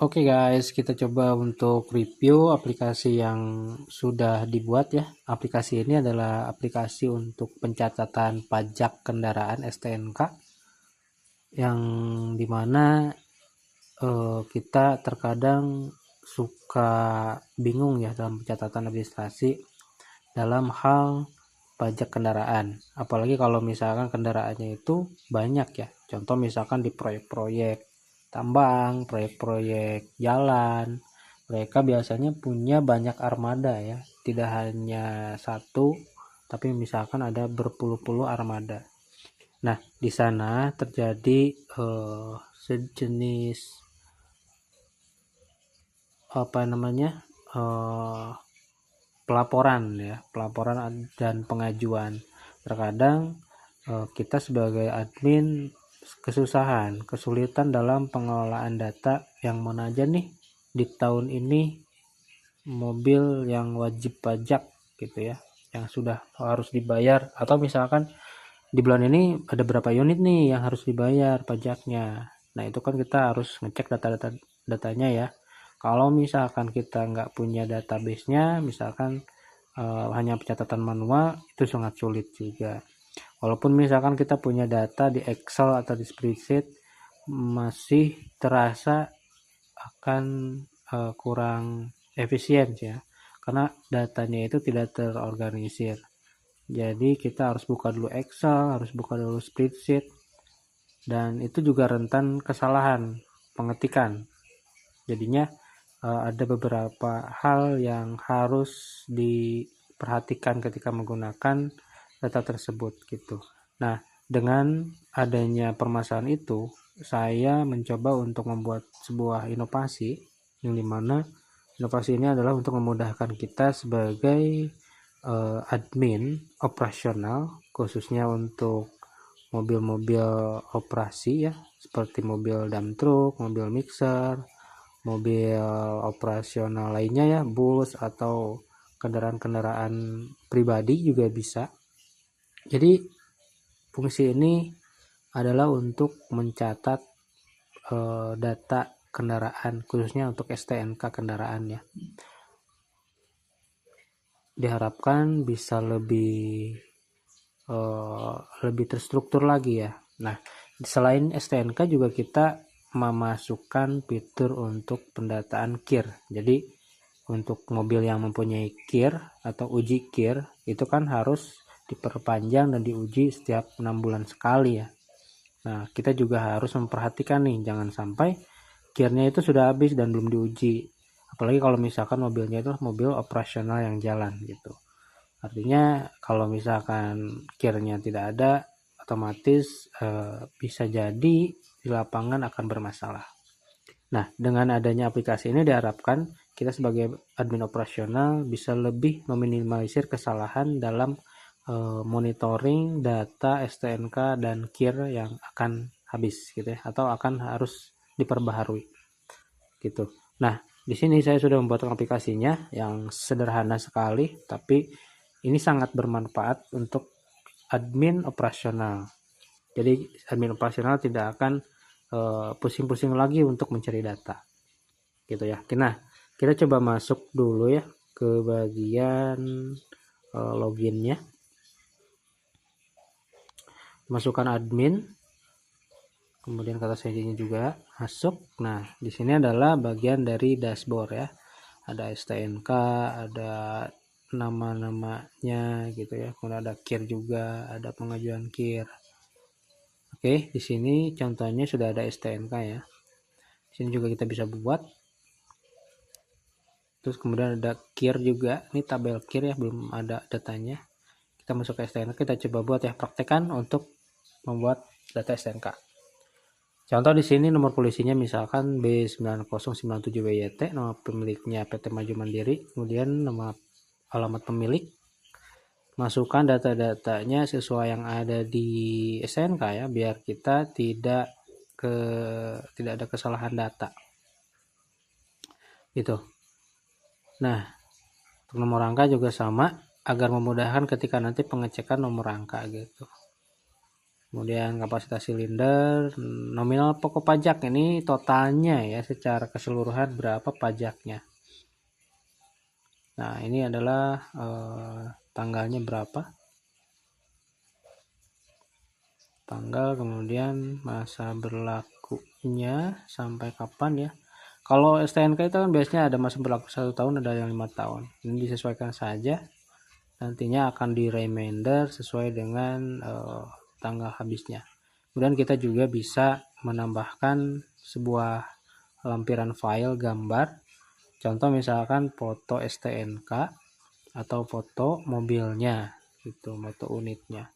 Oke guys, kita coba untuk review aplikasi yang sudah dibuat ya. Aplikasi ini adalah aplikasi untuk pencatatan pajak kendaraan STNK yang dimana kita terkadang suka bingung ya dalam pencatatan administrasi dalam hal pajak kendaraan. Apalagi kalau misalkan kendaraannya itu banyak ya. Contoh misalkan di proyek-proyek tambang, proyek-proyek jalan, mereka biasanya punya banyak armada ya, tidak hanya satu, tapi misalkan ada berpuluh-puluh armada. Nah, di sana terjadi sejenis apa namanya pelaporan ya, pelaporan dan pengajuan. Terkadang kita sebagai admin kesulitan dalam pengelolaan data yang mana aja nih di tahun ini mobil yang wajib pajak gitu ya, yang sudah harus dibayar, atau misalkan di bulan ini ada berapa unit nih yang harus dibayar pajaknya. Nah itu kan kita harus ngecek datanya ya. Kalau misalkan kita nggak punya database-nya, misalkan hanya pencatatan manual, itu sangat sulit juga. Walaupun misalkan kita punya data di Excel atau di spreadsheet, masih terasa akan kurang efisien ya, karena datanya itu tidak terorganisir. Jadi kita harus buka dulu Excel, harus buka dulu spreadsheet, dan itu juga rentan kesalahan pengetikan. Jadinya ada beberapa hal yang harus diperhatikan ketika menggunakan data tersebut gitu. Nah, dengan adanya permasalahan itu, saya mencoba untuk membuat sebuah inovasi yang dimana inovasi ini adalah untuk memudahkan kita sebagai admin operasional, khususnya untuk mobil-mobil operasi ya, seperti mobil dump truck, mobil mixer, mobil operasional lainnya ya, bus atau kendaraan-kendaraan pribadi juga bisa. Jadi fungsi ini adalah untuk mencatat data kendaraan, khususnya untuk STNK kendaraan ya. Diharapkan bisa lebih terstruktur lagi ya. Nah, selain STNK juga kita memasukkan fitur untuk pendataan KIR. Jadi untuk mobil yang mempunyai KIR atau uji KIR itu kan harus diperpanjang dan diuji setiap 6 bulan sekali ya. Nah, kita juga harus memperhatikan nih, jangan sampai KIR-nya itu sudah habis dan belum diuji. Apalagi kalau misalkan mobilnya itu mobil operasional yang jalan gitu. Artinya kalau misalkan KIR-nya tidak ada, otomatis bisa jadi di lapangan akan bermasalah. Nah, dengan adanya aplikasi ini diharapkan kita sebagai admin operasional bisa lebih meminimalisir kesalahan dalam monitoring data STNK dan KIR yang akan habis gitu ya, atau akan harus diperbaharui gitu. Nah, di sini saya sudah membuat aplikasinya yang sederhana sekali, tapi ini sangat bermanfaat untuk admin operasional. Jadi admin operasional tidak akan pusing-pusing lagi untuk mencari data gitu ya. Nah, kita coba masuk dulu ya ke bagian loginnya, masukkan admin, kemudian kata sajinya juga masuk. Nah, di sini adalah bagian dari dashboard ya, ada STNK, ada nama-namanya gitu ya, kemudian ada KIR juga, ada pengajuan KIR. Oke, di sini contohnya sudah ada STNK ya. Di sini juga kita bisa buat. Terus kemudian ada KIR juga. Ini tabel KIR ya, belum ada datanya. Kita masuk ke STNK, kita coba buat ya, praktekan untuk membuat data STNK. Contoh di sini nomor polisinya misalkan B9097WYT, nama pemiliknya PT Maju Mandiri, kemudian nama alamat pemilik. Masukkan data-datanya sesuai yang ada di STNK ya, biar kita tidak ada kesalahan data gitu. Nah, untuk nomor angka juga sama agar memudahkan ketika nanti pengecekan nomor angka gitu. Kemudian kapasitas silinder, nominal pokok pajak, ini totalnya ya secara keseluruhan berapa pajaknya. Nah, ini adalah tanggalnya berapa. Tanggal, kemudian masa berlakunya sampai kapan ya. Kalau STNK itu kan biasanya ada masa berlaku 1 tahun, ada yang 5 tahun. Ini disesuaikan saja. Nantinya akan di reminder sesuai dengan tanggal habisnya. Kemudian kita juga bisa menambahkan sebuah lampiran file gambar. Contoh misalkan foto STNK atau foto mobilnya, itu foto unitnya.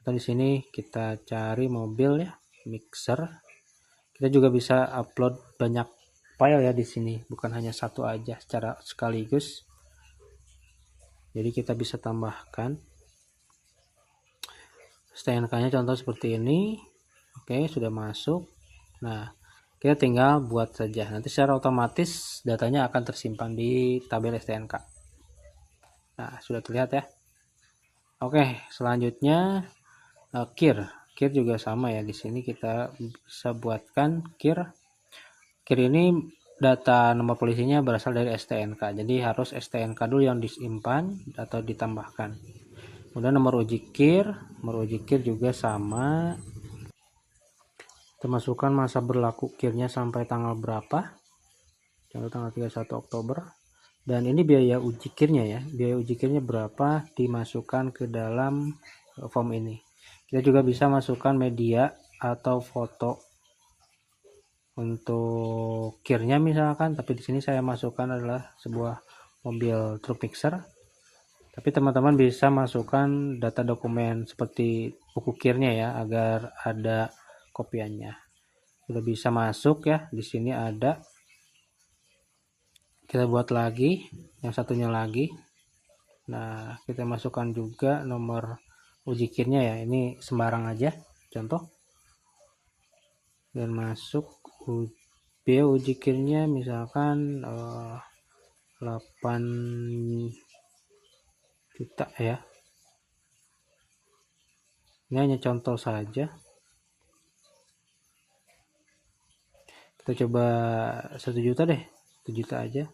Atau di sini kita cari mobil ya, mixer. Kita juga bisa upload banyak file ya di sini, bukan hanya satu aja secara sekaligus. Jadi kita bisa tambahkan STNK-nya contoh seperti ini. Oke, sudah masuk. Nah, kita tinggal buat saja. Nanti secara otomatis datanya akan tersimpan di tabel STNK. Nah, sudah terlihat ya. Oke, selanjutnya KIR. KIR juga sama ya. Di sini kita bisa buatkan KIR. KIR ini data nomor polisinya berasal dari STNK. Jadi harus STNK dulu yang disimpan atau ditambahkan. Kemudian nomor uji KIR juga sama. Kita masukkan masa berlaku KIR-nya sampai tanggal berapa. Contoh tanggal 31 Oktober. Dan ini biaya uji KIR-nya ya. Biaya uji KIR-nya berapa dimasukkan ke dalam form ini. Kita juga bisa masukkan media atau foto untuk KIR-nya misalkan, tapi di sini saya masukkan adalah sebuah mobil truk mixer. Tapi teman-teman bisa masukkan data dokumen seperti buku KIR-nya ya, agar ada kopiannya. Sudah bisa masuk ya, di sini ada. Kita buat lagi, yang satunya lagi. Nah, kita masukkan juga nomor uji KIR-nya ya, ini sembarang aja, contoh. Dan masuk biaya uji KIR-nya misalkan 8 juta ya. Ini hanya contoh saja. Kita coba 1 juta deh, 1 juta aja.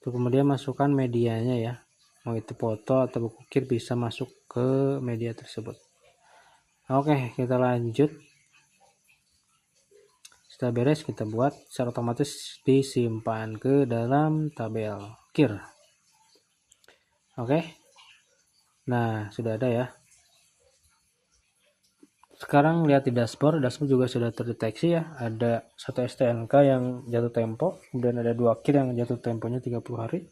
Terus kemudian masukkan medianya ya. Mau itu foto atau buku KIR bisa masuk ke media tersebut. Oke, kita lanjut. Setelah beres kita buat, secara otomatis disimpan ke dalam tabel KIR. Oke. Nah, sudah ada ya. Sekarang lihat di dashboard juga sudah terdeteksi ya. Ada satu STNK yang jatuh tempo, kemudian ada 2 KIR yang jatuh temponya 30 hari.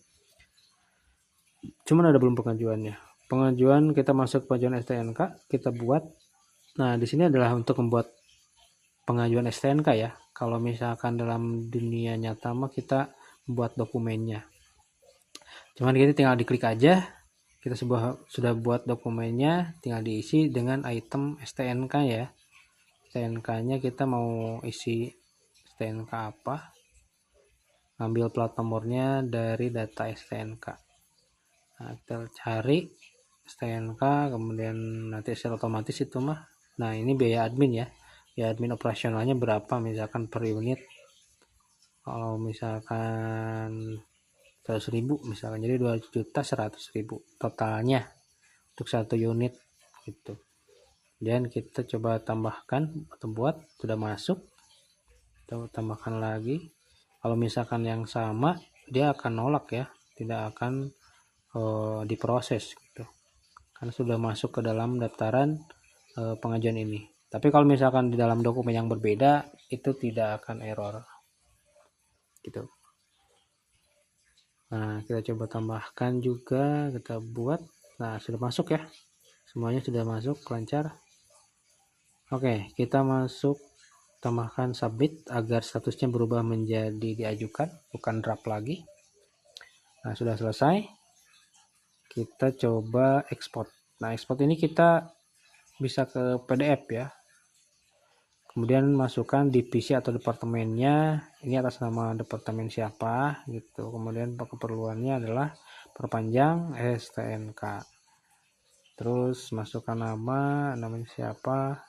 Cuman ada belum pengajuannya. Pengajuan kita masuk pengajuan STNK, kita buat. Nah, di sini adalah untuk membuat pengajuan STNK ya. Kalau misalkan dalam dunia nyata mah kita buat dokumennya. Cuman kita tinggal diklik aja. Kita sudah buat dokumennya, tinggal diisi dengan item STNK ya. STNK-nya kita mau isi STNK apa. Ambil plat nomornya dari data STNK. Nah, kita cari STNK, kemudian nanti secara otomatis itu mah. Nah, ini biaya admin ya. Ya, admin operasionalnya berapa misalkan per unit. Kalau misalkan 100.000 misalkan, jadi 2.100.000 totalnya untuk 1 unit gitu. Dan kita coba tambahkan atau buat, sudah masuk, kita tambahkan lagi. Kalau misalkan yang sama, dia akan nolak ya, tidak akan diproses gitu, karena sudah masuk ke dalam daftaran pengajuan ini. Tapi kalau misalkan di dalam dokumen yang berbeda, itu tidak akan error gitu. Nah, kita coba tambahkan juga, kita buat. Nah, sudah masuk ya, semuanya sudah masuk lancar. Oke, kita masuk, tambahkan submit agar statusnya berubah menjadi diajukan, bukan draft lagi. Nah, sudah selesai. Kita coba export. Nah, export ini kita bisa ke PDF ya. Kemudian masukkan divisi atau departemennya, ini atas nama departemen siapa gitu. Kemudian keperluannya adalah perpanjang STNK. terus masukkan namanya siapa,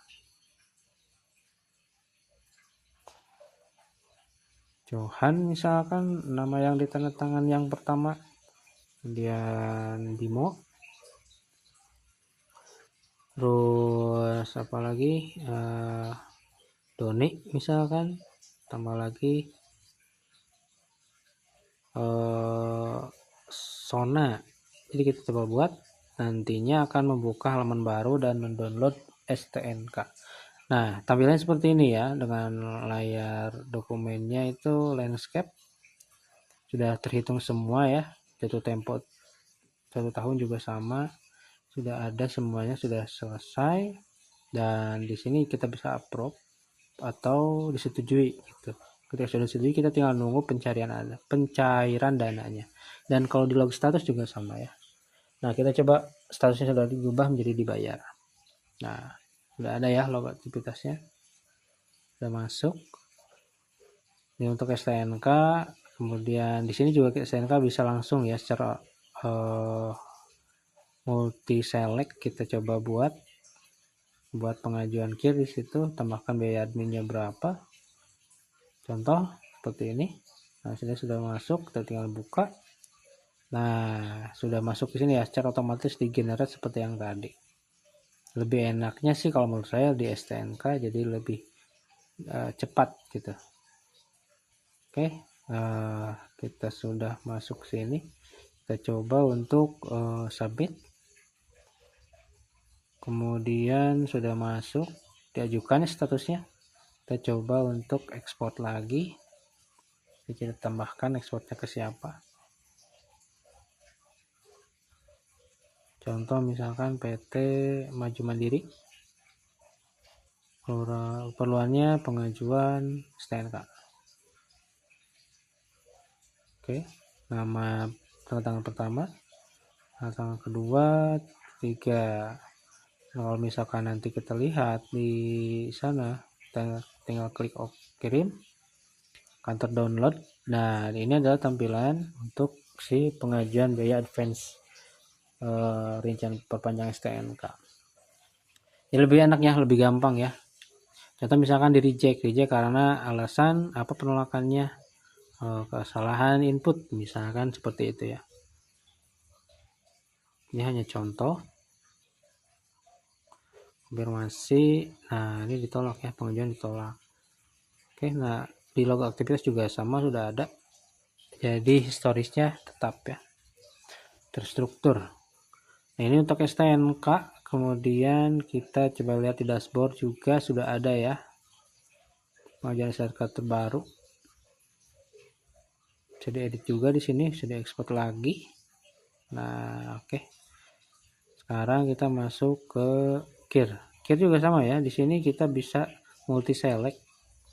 Johan misalkan, nama yang ditandatangan yang pertama. Kemudian Bimo, terus apa lagi, Doni misalkan, tambah lagi Sona. Jadi kita coba buat, nantinya akan membuka halaman baru dan mendownload STNK. Nah, tampilannya seperti ini ya, dengan layar dokumennya itu landscape sudah terhitung semua ya, jatuh tempo 1 tahun juga sama, sudah ada semuanya, sudah selesai. Dan di sini kita bisa approve atau disetujui gitu. Ketika sudah disetujui, kita tinggal nunggu pencairan dananya. Dan kalau di log status juga sama ya. Nah, kita coba statusnya sudah diubah menjadi dibayar. Nah, sudah ada ya log aktivitasnya, sudah masuk. Ini untuk STNK. Kemudian di sini juga STNK bisa langsung ya secara multi select. Kita coba buat pengajuan KIR. Di situ tambahkan biaya adminnya berapa, contoh seperti ini. Nah, sudah masuk, kita tinggal buka. Nah, sudah masuk ke sini ya, secara otomatis di generate seperti yang tadi. Lebih enaknya sih kalau menurut saya di STNK, jadi lebih cepat gitu. Oke, kita sudah masuk sini. Kita coba untuk submit. Kemudian sudah masuk, diajukan statusnya. Kita coba untuk ekspor lagi. Kita tambahkan ekspornya ke siapa. Contoh misalkan PT Maju Mandiri. Perluannya pengajuan STNK. Oke, nama tanda tangan pertama, tanda tangan kedua, ketiga. Nah, kalau misalkan nanti kita lihat di sana, kita tinggal klik kirim, kantor download. Nah, ini adalah tampilan untuk si pengajuan biaya advance rincian perpanjangan STNK. Ini lebih enaknya, lebih gampang ya. Contoh misalkan di reject karena alasan apa penolakannya, kesalahan input misalkan seperti itu ya. Ini hanya contoh konfirmasi. Nah, ini ditolak ya, pengajuan ditolak. Oke, nah di log aktivitas juga sama, sudah ada. Jadi historisnya tetap ya, terstruktur. Nah, ini untuk STNK. Kemudian kita coba lihat di dashboard juga sudah ada ya pengajuan STNK terbaru. Bisa diedit juga di sini, bisa diekspor lagi. Nah, oke. Sekarang kita masuk ke KIR. KIR juga sama ya. Di sini kita bisa multi select,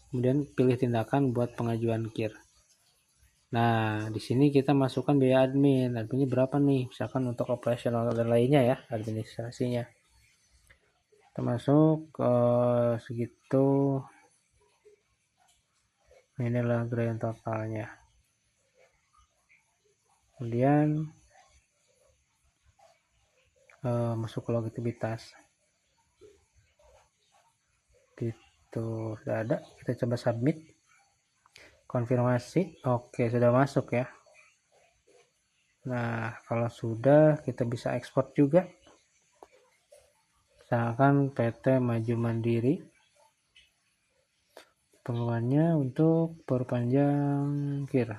kemudian pilih tindakan buat pengajuan KIR. Nah, di sini kita masukkan biaya admin. Adminnya berapa nih? Misalkan untuk operasional dan lainnya ya, administrasinya. Kita masuk ke segitu. Inilah grand totalnya. Kemudian masuk ke log aktivitas. Gitu, sudah ada. Kita coba submit. Konfirmasi. Oke, sudah masuk ya. Nah, kalau sudah, kita bisa ekspor juga. Misalkan PT Maju Mandiri. Pengeluarannya untuk perpanjang KIR.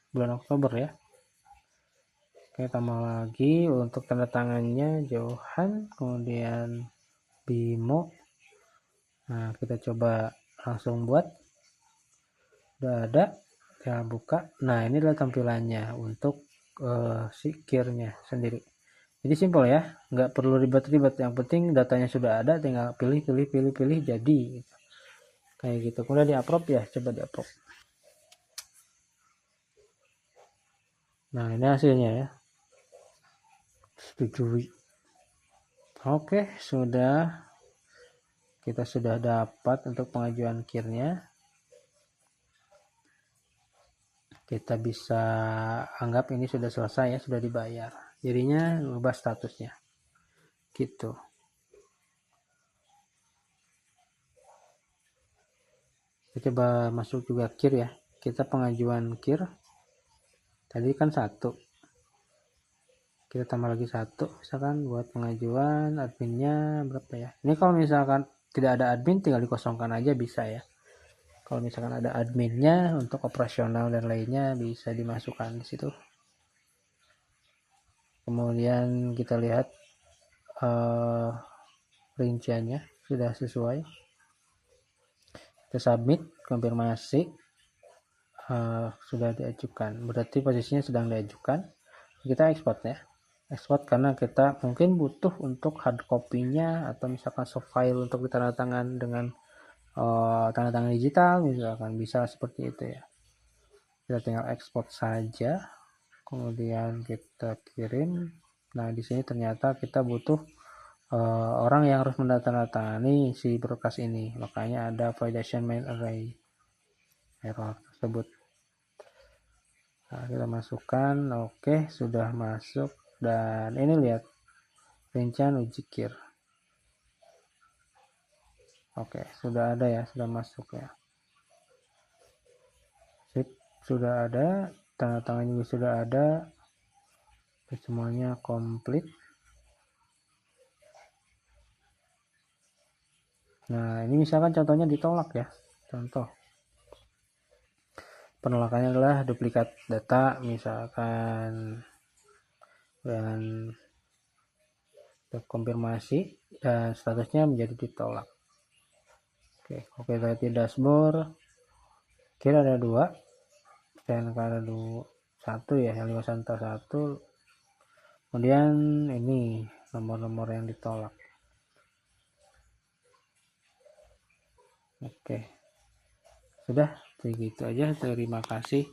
Bulan Oktober ya. Oke, tambah lagi untuk tanda tangannya Johan, kemudian Bimo. Nah, kita coba langsung buat. Udah ada, kita buka. Nah, ini adalah tampilannya untuk si KIR-nya sendiri. Jadi simpel ya, nggak perlu ribet-ribet. Yang penting datanya sudah ada, tinggal pilih jadi. Kayak gitu. Kemudian di approve ya, coba di approve. Nah, ini hasilnya ya. Setujui. Oke, kita sudah dapat untuk pengajuan KIR-nya. Kita bisa anggap ini sudah selesai ya, sudah dibayar. jadinya ubah statusnya gitu. Kita coba masuk juga KIR ya, kita pengajuan KIR tadi kan 1, kita tambah lagi 1 misalkan buat pengajuan. Adminnya berapa ya, ini kalau misalkan tidak ada admin tinggal dikosongkan aja bisa ya. Kalau misalkan ada adminnya untuk operasional dan lainnya bisa dimasukkan di situ. Kemudian kita lihat rinciannya sudah sesuai, kita submit, konfirmasi, sudah diajukan, berarti posisinya sedang diajukan. Kita ekspor ya, ekspor karena kita mungkin butuh untuk hard copy-nya atau misalkan soft file untuk ditandatangan dengan tanda tangan digital misalkan, bisa seperti itu ya. Kita tinggal ekspor saja, kemudian kita kirim. Nah di sini ternyata kita butuh orang yang harus mendatangani si berkas ini, makanya ada validation main array error tersebut. Nah, kita masukkan, oke, sudah masuk. Dan ini lihat rincian uji KIR. Oke, sudah ada ya, sudah masuk ya. Sip, sudah ada, tanda tangan juga sudah ada, semuanya komplit. Nah ini misalkan contohnya ditolak ya, contoh penolakannya adalah duplikat data misalkan, dan konfirmasi dan statusnya menjadi ditolak. Oke, tadi dashboard kira ada 2 dan ada 1 ya, yang 511. Kemudian ini nomor-nomor yang ditolak. Oke, sudah begitu aja, terima kasih.